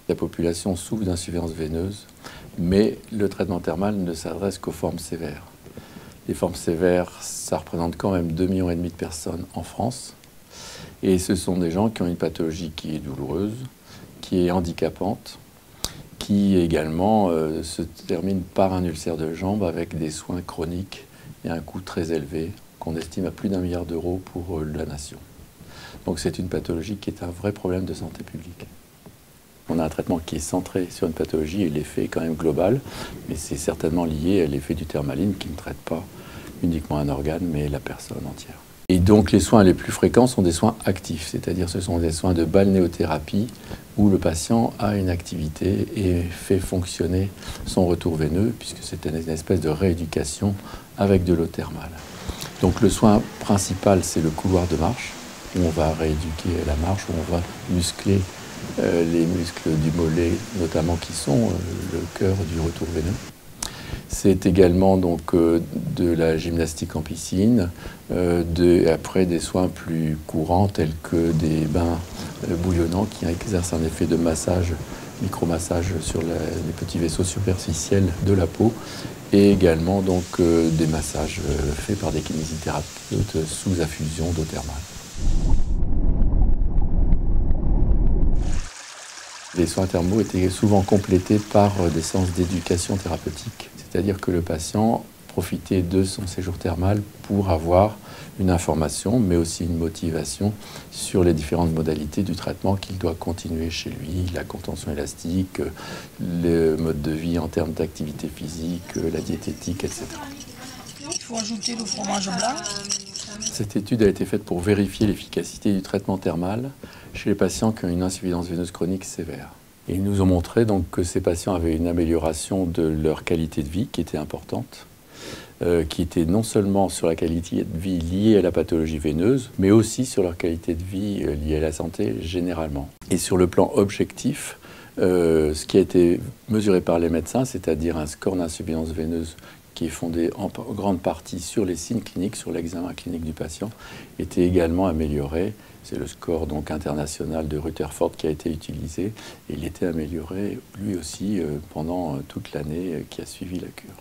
La population souffre d'insuffisance veineuse, mais le traitement thermal ne s'adresse qu'aux formes sévères. Les formes sévères, ça représente quand même 2,5 millions de personnes en France. Et ce sont des gens qui ont une pathologie qui est douloureuse, qui est handicapante, qui également se termine par un ulcère de jambe avec des soins chroniques et un coût très élevé qu'on estime à plus d'1 milliard d'euros pour la nation. Donc c'est une pathologie qui est un vrai problème de santé publique. On a un traitement qui est centré sur une pathologie et l'effet est quand même global, mais c'est certainement lié à l'effet du thermaline qui ne traite pas uniquement un organe, mais la personne entière. Et donc les soins les plus fréquents sont des soins actifs, c'est-à-dire ce sont des soins de balnéothérapie où le patient a une activité et fait fonctionner son retour veineux, puisque c'est une espèce de rééducation avec de l'eau thermale. Donc le soin principal, c'est le couloir de marche, où on va rééduquer la marche, où on va muscler les muscles du mollet, notamment qui sont le cœur du retour veineux. C'est également donc de la gymnastique en piscine, après des soins plus courants tels que des bains bouillonnants qui exercent un effet de massage, micromassage sur les petits vaisseaux superficiels de la peau, et également donc des massages faits par des kinésithérapeutes sous infusion d'eau thermale. Les soins thermaux étaient souvent complétés par des séances d'éducation thérapeutique, c'est-à-dire que le patient profitait de son séjour thermal pour avoir une information, mais aussi une motivation sur les différentes modalités du traitement qu'il doit continuer chez lui, la contention élastique, le mode de vie en termes d'activité physique, la diététique, etc. Il faut ajouter le fromage blanc. Cette étude a été faite pour vérifier l'efficacité du traitement thermal chez les patients qui ont une insuffisance veineuse chronique sévère. Et ils nous ont montré donc que ces patients avaient une amélioration de leur qualité de vie qui était importante, qui était non seulement sur la qualité de vie liée à la pathologie veineuse, mais aussi sur leur qualité de vie liée à la santé généralement. Et sur le plan objectif, ce qui a été mesuré par les médecins, c'est-à-dire un score d'insuffisance veineuse qui est fondé en grande partie sur les signes cliniques, sur l'examen clinique du patient, était également amélioré. C'est le score donc international de Rutherford qui a été utilisé et il était amélioré lui aussi pendant toute l'année qui a suivi la cure.